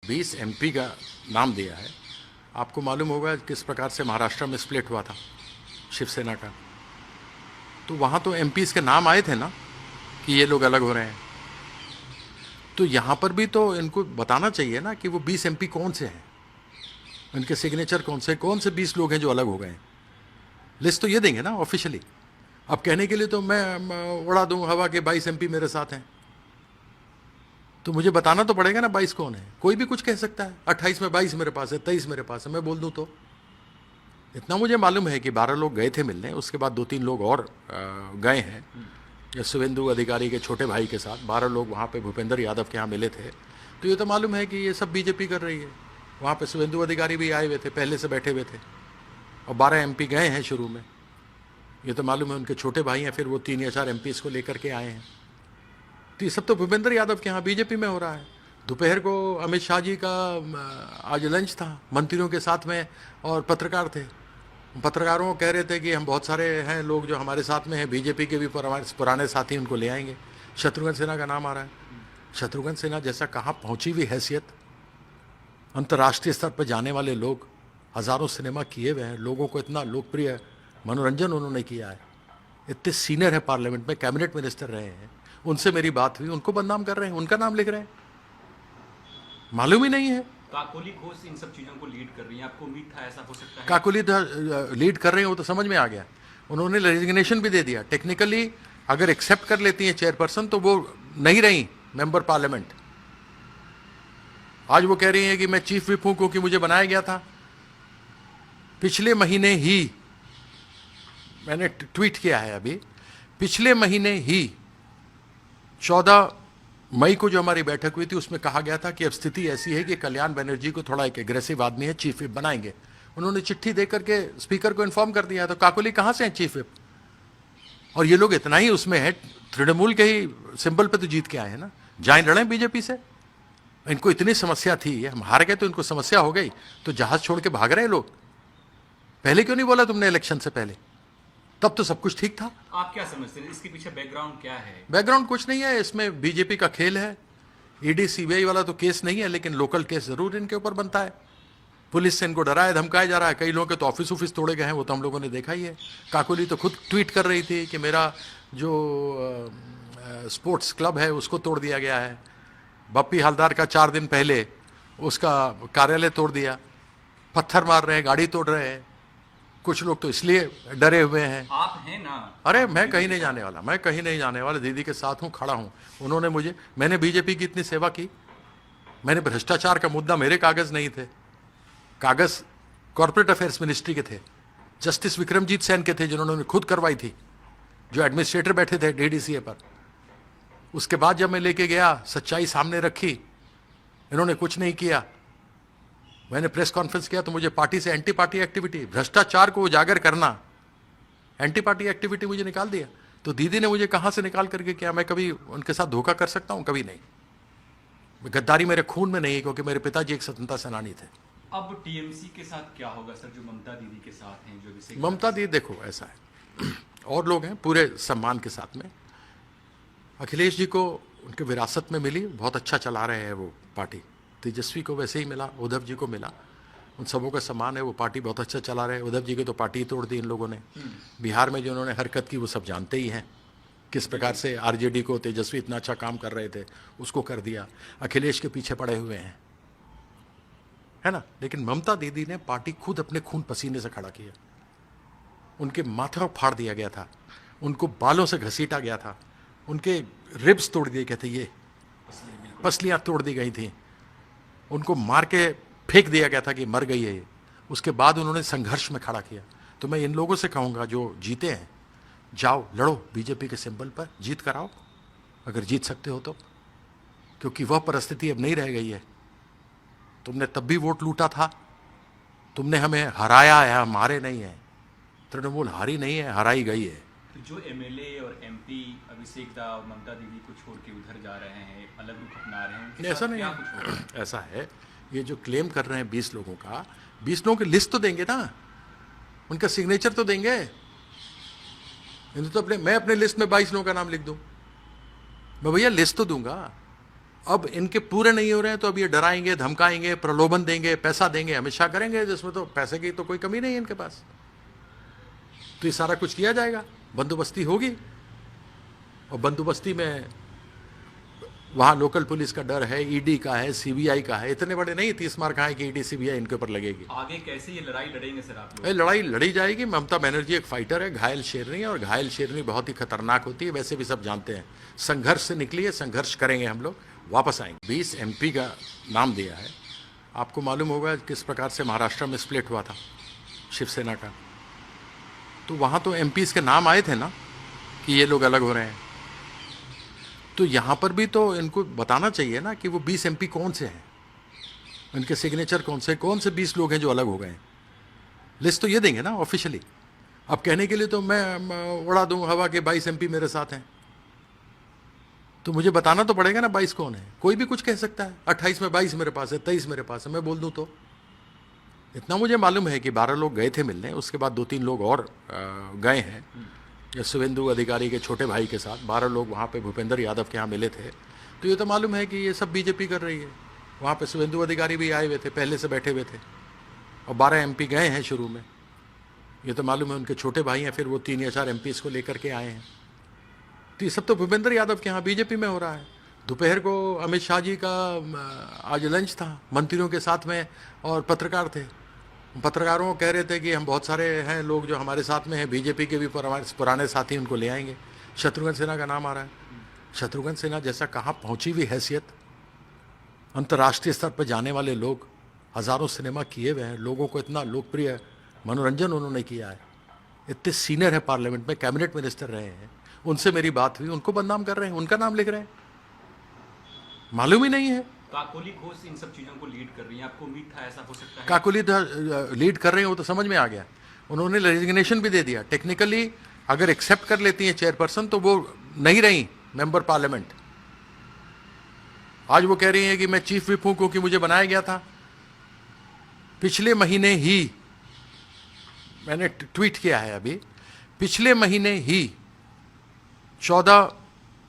20 MP का नाम दिया है। आपको मालूम होगा किस प्रकार से महाराष्ट्र में स्प्लिट हुआ था शिवसेना का, तो वहाँ तो एमपीज़ के नाम आए थे ना कि ये लोग अलग हो रहे हैं। तो यहाँ पर भी तो इनको बताना चाहिए ना कि वो 20 एमपी कौन से हैं, उनके सिग्नेचर कौन से 20 लोग हैं जो अलग हो गए हैं। लिस्ट तो ये देंगे ना ऑफिशियली। अब कहने के लिए तो मैं उड़ा दूँ हवा के 22 एमपी मेरे साथ हैं, तो मुझे बताना तो पड़ेगा ना 22 कौन है। कोई भी कुछ कह सकता है, 28 में 22 मेरे पास है, 23 मेरे पास है, मैं बोल दूँ तो। इतना मुझे मालूम है कि 12 लोग गए थे मिलने, उसके बाद 2-3 लोग और गए हैं शुभेंदु अधिकारी के छोटे भाई के साथ। 12 लोग वहाँ पे भूपेंद्र यादव के यहाँ मिले थे। तो ये तो मालूम है कि ये सब बीजेपी कर रही है। वहाँ पे शुभेंदु अधिकारी भी आए हुए थे, पहले से बैठे हुए थे, और 12 एमपी गए हैं शुरू में। ये तो मालूम है उनके छोटे भाई हैं, फिर वो 3 या 4 एमपी को लेकर के आए हैं। तो ये सब तो भूपेंद्र यादव के यहाँ बीजेपी में हो रहा है। दोपहर को अमित शाह जी का आज लंच था मंत्रियों के साथ में, और पत्रकार थे। पत्रकारों को कह रहे थे कि हम बहुत सारे हैं लोग जो हमारे साथ में हैं, बीजेपी के भी पुराने साथी, उनको ले आएंगे। शत्रुघ्न सिन्हा का नाम आ रहा है। शत्रुघ्न सिन्हा जैसा कहाँ पहुँची हुई हैसियत, अंतर्राष्ट्रीय स्तर पर जाने वाले लोग, हज़ारों सिनेमा किए हुए हैं, लोगों को इतना लोकप्रिय मनोरंजन उन्होंने किया है, इतने सीनियर है पार्लियामेंट में, कैबिनेट मिनिस्टर रहे हैं। उनसे मेरी बात हुई, उनको बदनाम कर रहे हैं, उनका नाम लिख रहे हैं, मालूम ही नहीं है। काकोली घोष इन सब चीजों को लीड कर रही है, आपको उम्मीद था ऐसा हो सकता है? काकोली लीड कर रहे हैं, वो तो समझ में आ गया। उन्होंने रेजिग्नेशन भी दे दिया। टेक्निकली अगर एक्सेप्ट कर लेती हैं चेयरपर्सन तो वो नहीं रही मेंबर पार्लियामेंट। आज वो कह रही हैं कि मैं चीफ विप हूं क्योंकि मुझे बनाया गया था। पिछले महीने ही मैंने ट्वीट किया है, अभी पिछले महीने ही 14 मई को जो हमारी बैठक हुई थी उसमें कहा गया था कि अब स्थिति ऐसी है कि कल्याण बनर्जी को थोड़ा एक एग्रेसिव आदमी है, चीफ विप बनाएंगे। उन्होंने चिट्ठी दे करके स्पीकर को इन्फॉर्म कर दिया। तो काकोली कहाँ से हैं चीफ विप? और ये लोग इतना ही उसमें है, तृणमूल के ही सिंबल पे तो जीत के आए हैं ना, जाए लड़े बीजेपी से। इनको इतनी समस्या थी, हम हार गए तो इनको समस्या हो गई, तो जहाज छोड़ के भाग रहे हैं लोग। पहले क्यों नहीं बोला तुमने इलेक्शन से पहले? तब तो सब कुछ ठीक था। आप क्या समझते हैं इसके पीछे बैकग्राउंड क्या है? बैकग्राउंड कुछ नहीं है, इसमें बीजेपी का खेल है। ईडी सीबीआई वाला तो केस नहीं है, लेकिन लोकल केस जरूर इनके ऊपर बनता है। पुलिस से इनको डराया धमकाया जा रहा है। कई लोगों के तो ऑफिस तोड़े गए हैं, वो तो हम लोगों ने देखा ही है। काकोली तो खुद ट्वीट कर रही थी कि मेरा जो स्पोर्ट्स क्लब है उसको तोड़ दिया गया है। बप्पी हलदार का 4 दिन पहले उसका कार्यालय तोड़ दिया, पत्थर मार रहे हैं, गाड़ी तोड़ रहे हैं। कुछ लोग तो इसलिए डरे हुए हैं। आप हैं ना? अरे मैं कहीं नहीं जाने वाला, मैं कहीं नहीं जाने वाला। दीदी के साथ हूँ, खड़ा हूँ। उन्होंने मैंने बीजेपी की इतनी सेवा की। मैंने भ्रष्टाचार का मुद्दा, मेरे कागज नहीं थे, कागज कॉर्पोरेट अफेयर्स मिनिस्ट्री के थे, जस्टिस विक्रमजीत सेन के थे, जिन्होंने खुद करवाई थी, जो एडमिनिस्ट्रेटर बैठे थे डीडीसीए पर। उसके बाद जब मैं लेके गया, सच्चाई सामने रखी, इन्होंने कुछ नहीं किया। मैंने प्रेस कॉन्फ्रेंस किया तो मुझे पार्टी से एंटी पार्टी एक्टिविटी, भ्रष्टाचार को उजागर करना, एंटी पार्टी एक्टिविटी मुझे निकाल दिया। तो दीदी ने मुझे कहां से निकाल करके किया? मैं कभी उनके साथ धोखा कर सकता हूं? कभी नहीं। गद्दारी मेरे खून में नहीं है, क्योंकि मेरे पिताजी एक स्वतंत्रता सेनानी थे। अब टीएमसी के साथ क्या होगा सर, जो ममता दीदी के साथ हैं? जो ममता दीदी, देखो ऐसा है, और लोग हैं पूरे सम्मान के साथ में। अखिलेश जी को उनके विरासत में मिली, बहुत अच्छा चला रहे हैं वो पार्टी। तेजस्वी को वैसे ही मिला, उद्धव जी को मिला, उन सबों का सम्मान है, वो पार्टी बहुत अच्छा चला रहे हैं। उद्धव जी की तो पार्टी ही तोड़ दी इन लोगों ने। बिहार में जो उन्होंने हरकत की वो सब जानते ही हैं, किस प्रकार से आरजेडी को तेजस्वी इतना अच्छा काम कर रहे थे उसको कर दिया। अखिलेश के पीछे पड़े हुए हैं, है ना। लेकिन ममता दीदी ने पार्टी खुद अपने खून पसीने से खड़ा किया। उनके माथा फाड़ दिया गया था, उनको बालों से घसीटा गया था, उनके रिब्स तोड़ दिए गए थे, ये पसलियाँ तोड़ दी गई थी, उनको मार के फेंक दिया गया था कि मर गई है ये। उसके बाद उन्होंने संघर्ष में खड़ा किया। तो मैं इन लोगों से कहूँगा जो जीते हैं, जाओ लड़ो बीजेपी के सिंबल पर, जीत कराओ अगर जीत सकते हो तो, क्योंकि वह परिस्थिति अब नहीं रह गई है। तुमने तब भी वोट लूटा था, तुमने हमें हराया है, हम हारे नहीं हैं। तृणमूल हारी नहीं है, हराई गई है। तो जो एमएलए और एमपी अभिषेक दा और ममता दीदी को छोड़ के उधर जा रहे हैं, अलग रुख अपना रहे हैं, ऐसा नहीं है, ऐसा है। ये जो क्लेम कर रहे हैं 20 लोगों का, 20 लोगों की लिस्ट तो देंगे ना, उनका सिग्नेचर तो देंगे। तो मैं अपने लिस्ट में 22 लोगों का नाम लिख दूं? मैं भैया लिस्ट तो दूंगा, अब इनके पूरे नहीं हो रहे हैं तो अब ये डराएंगे, धमकाएंगे, प्रलोभन देंगे, पैसा देंगे, हमेशा करेंगे, जिसमें तो पैसे की तो कोई कमी नहीं है इनके पास। तो ये सारा कुछ किया जाएगा, बंदोबस्ती होगी, और बंदोबस्ती में वहाँ लोकल पुलिस का डर है, ईडी का है, सीबीआई का है। इतने बड़े नहीं 30 मार खाए कि ईडी सीबीआई इनके ऊपर लगेगी। आगे कैसे ये लड़ाई लड़ेंगे सर आप लोग? लड़ाई लड़ी जाएगी। ममता बनर्जी एक फाइटर है, घायल शेरनी है, और घायल शेरनी बहुत ही खतरनाक होती है, वैसे भी सब जानते हैं। संघर्ष से निकली है, संघर्ष करेंगे, हम लोग वापस आएंगे। 20 एमपी का नाम दिया है। आपको मालूम होगा किस प्रकार से महाराष्ट्र में स्प्लिट हुआ था शिवसेना का। तो वहाँ तो एमपीज़ के नाम आए थे ना कि ये लोग अलग हो रहे हैं। तो यहाँ पर भी तो इनको बताना चाहिए ना कि वो 20 एमपी कौन से हैं, उनके सिग्नेचर कौन से 20 लोग हैं जो अलग हो गए हैं। लिस्ट तो ये देंगे ना ऑफिशियली। अब कहने के लिए तो मैं उड़ा दूं हवा के 22 एमपी मेरे साथ हैं, तो मुझे बताना तो पड़ेगा ना 22 कौन है। कोई भी कुछ कह सकता है, 28 में 22 मेरे पास है, 23 मेरे पास है, मैं बोल दूं तो। इतना मुझे मालूम है कि 12 लोग गए थे मिलने, उसके बाद 2-3 लोग और गए हैं, शुभेंदु अधिकारी के छोटे भाई के साथ 12 लोग वहाँ पे भूपेंद्र यादव के यहाँ मिले थे। तो ये तो मालूम है कि ये सब बीजेपी कर रही है। वहाँ पे शुभेंदु अधिकारी भी आए हुए थे, पहले से बैठे हुए थे, और 12 एमपी गए हैं शुरू में। ये तो मालूम है उनके छोटे भाई हैं, फिर वो 3 या 4 एमपी को लेकर के आए हैं। तो ये सब तो भूपेंद्र यादव के यहाँ बीजेपी में हो रहा है। दोपहर को अमित शाह जी का आज लंच था मंत्रियों के साथ में, और पत्रकार थे। पत्रकारों को कह रहे थे कि हम बहुत सारे हैं लोग जो हमारे साथ में हैं, बीजेपी के भी पुराने साथी, उनको ले आएंगे। शत्रुघ्न सिन्हा का नाम आ रहा है। शत्रुघ्न सिन्हा जैसा कहाँ पहुँची हुई हैसियत, अंतर्राष्ट्रीय स्तर पर जाने वाले लोग, हज़ारों सिनेमा किए हुए हैं, लोगों को इतना लोकप्रिय मनोरंजन उन्होंने किया है, इतने सीनियर है, पार्लियामेंट में कैबिनेट मिनिस्टर रहे हैं। उनसे मेरी बात हुई, उनको बदनाम कर रहे हैं, उनका नाम लिख रहे हैं, मालूम ही नहीं है। काकोली घोष इन सब चीजों को लीड कर रही है, आपको उम्मीद था ऐसा हो सकता है? काकोली लीड कर रहे हैं, वो तो समझ में आ गया। उन्होंने रेजिग्नेशन भी दे दिया। टेक्निकली अगर एक्सेप्ट कर लेती हैं चेयरपर्सन तो वो नहीं रही मेंबर पार्लियामेंट। आज वो कह रही हैं कि मैं चीफ विप हूं क्योंकि मुझे बनाया गया था। पिछले महीने ही मैंने ट्वीट किया है, अभी पिछले महीने ही 14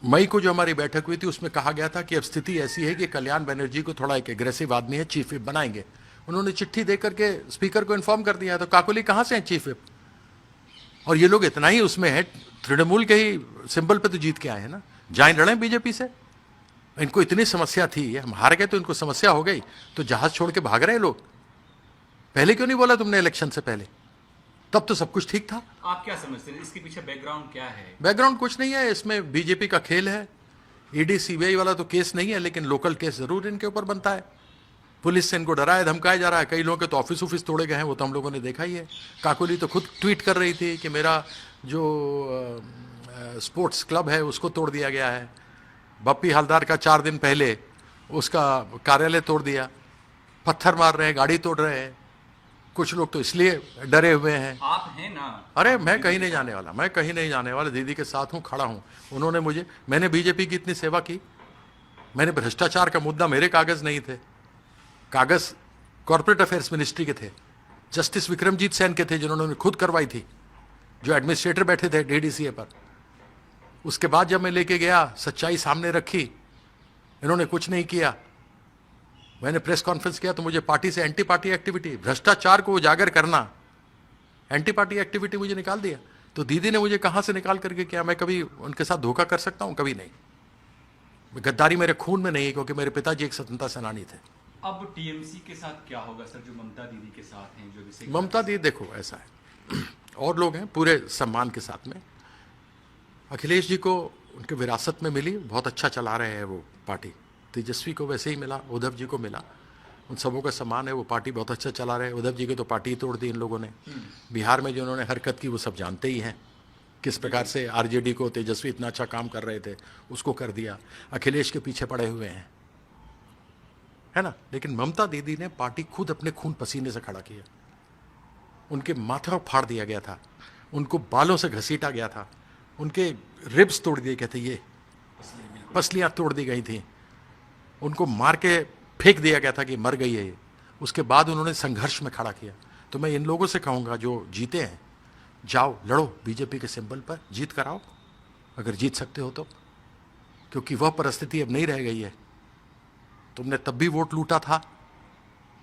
मई को जो हमारी बैठक हुई थी उसमें कहा गया था कि अब स्थिति ऐसी है कि कल्याण बनर्जी को थोड़ा एक एग्रेसिव आदमी है, चीफ विप बनाएंगे। उन्होंने चिट्ठी दे करके स्पीकर को इन्फॉर्म कर दिया है। तो काकोली कहाँ से हैं चीफ विप? और ये लोग इतना ही उसमें है, तृणमूल के ही सिंबल पे तो जीत के आए हैं ना। जाए लड़ें बीजेपी से, इनको इतनी समस्या थी, हम हार गए तो इनको समस्या हो गई, तो जहाज छोड़ के भाग रहे हैं लोग। पहले क्यों नहीं बोला तुमने इलेक्शन से पहले? तब तो सब कुछ ठीक था। आप क्या समझते हैं इसके पीछे बैकग्राउंड क्या है? बैकग्राउंड कुछ नहीं है, इसमें बीजेपी का खेल है। ईडी सीबीआई वाला तो केस नहीं है, लेकिन लोकल केस जरूर इनके ऊपर बनता है। पुलिस से इनको डराया धमकाया जा रहा है। कई लोगों के तो ऑफिस तोड़े गए हैं, वो तो हम लोगों ने देखा ही है। काकोली तो खुद ट्वीट कर रही थी कि मेरा जो स्पोर्ट्स क्लब है उसको तोड़ दिया गया है। बप्पी हलदार का 4 दिन पहले उसका कार्यालय तोड़ दिया, पत्थर मार रहे हैं, गाड़ी तोड़ रहे हैं। कुछ लोग तो इसलिए डरे हुए हैं। आप हैं ना? अरे मैं कहीं नहीं जाने वाला, मैं कहीं नहीं जाने वाला। दीदी के साथ हूँ, खड़ा हूँ। उन्होंने मैंने बीजेपी की इतनी सेवा की। मैंने भ्रष्टाचार का मुद्दा, मेरे कागज नहीं थे, कागज कॉर्पोरेट अफेयर्स मिनिस्ट्री के थे, जस्टिस विक्रमजीत सेन के थे, जिन्होंने खुद करवाई थी, जो एडमिनिस्ट्रेटर बैठे थे डीडीसीए पर। उसके बाद जब मैं लेके गया, सच्चाई सामने रखी, इन्होंने कुछ नहीं किया। मैंने प्रेस कॉन्फ्रेंस किया तो मुझे पार्टी से एंटी पार्टी एक्टिविटी, भ्रष्टाचार को उजागर करना, एंटी पार्टी एक्टिविटी मुझे निकाल दिया। तो दीदी ने मुझे कहां से निकाल करके किया? मैं कभी उनके साथ धोखा कर सकता हूं? कभी नहीं। गद्दारी मेरे खून में नहीं है, क्योंकि मेरे पिताजी एक स्वतंत्रता सेनानी थे। अब टीएमसी के साथ क्या होगा सर, जो ममता दीदी के साथ हैं, जो ममता दीदी, देखो ऐसा है, और लोग हैं पूरे सम्मान के साथ में। अखिलेश जी को उनके विरासत में मिली, बहुत अच्छा चला रहे हैं वो पार्टी। तेजस्वी को वैसे ही मिला, उद्धव जी को मिला, उन सबों का सम्मान है, वो पार्टी बहुत अच्छा चला रहे हैं। उद्धव जी की तो पार्टी ही तोड़ दी इन लोगों ने। बिहार में जो उन्होंने हरकत की वो सब जानते ही हैं, किस प्रकार से आरजेडी को तेजस्वी इतना अच्छा काम कर रहे थे उसको कर दिया। अखिलेश के पीछे पड़े हुए हैं, है ना। लेकिन ममता दीदी ने पार्टी खुद अपने खून पसीने से खड़ा किया। उनके माथा फाड़ दिया गया था, उनको बालों से घसीटा गया था, उनके रिब्स तोड़ दिए गए थे, ये पसलियाँ तोड़ दी गई थी, उनको मार के फेंक दिया गया था कि मर गई है ये। उसके बाद उन्होंने संघर्ष में खड़ा किया। तो मैं इन लोगों से कहूँगा जो जीते हैं, जाओ लड़ो बीजेपी के सिंबल पर, जीत कराओ अगर जीत सकते हो तो, क्योंकि वह परिस्थिति अब नहीं रह गई है तुमने तब भी वोट लूटा था,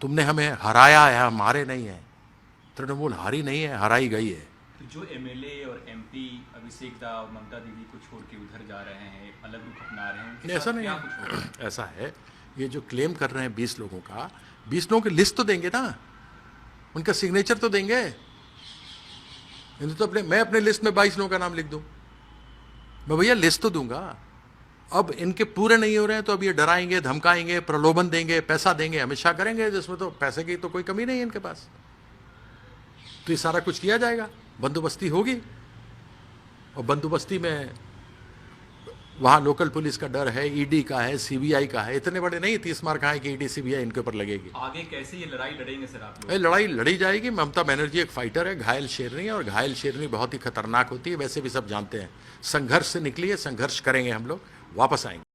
तुमने हमें हराया है, हम हारे नहीं हैं। तृणमूल हारी नहीं है, हराई गई है। तो जो एमएलए और एमपी अभिषेक दा और ममता दीदी को छोड़ के उधर जा रहे हैं, अलग रुख अपना रहे हैं, उनके नहीं, ऐसा साथ नहीं क्या कुछ होगा? है। ऐसा है, ये जो क्लेम कर रहे हैं 20 लोगों का, 20 लोगों की लिस्ट तो देंगे ना, उनका सिग्नेचर तो देंगे। तो मैं अपने लिस्ट में 22 लोगों का नाम लिख दूं, मैं भैया लिस्ट तो दूंगा। अब इनके पूरे नहीं हो रहे हैं तो अब ये डराएंगे, धमकाएंगे, प्रलोभन देंगे, पैसा देंगे, हमेशा करेंगे, जिसमें तो पैसे की तो कोई कमी नहीं है इनके पास। तो ये सारा कुछ किया जाएगा, बंदोबस्ती होगी, और बंदोबस्ती में वहाँ लोकल पुलिस का डर है, ईडी का है, सीबीआई का है। इतने बड़े नहीं 30 मार कहाँ है कि ईडी सीबीआई इनके ऊपर लगेगी। आगे कैसे ये लड़ाई लड़ेंगे सर आप लोग? लड़ाई लड़ी जाएगी। ममता बनर्जी एक फाइटर है, घायल शेरनी है, और घायल शेरनी बहुत ही खतरनाक होती है, वैसे भी सब जानते हैं। संघर्ष से निकलिए, संघर्ष करेंगे हम लोग, वापस आएंगे।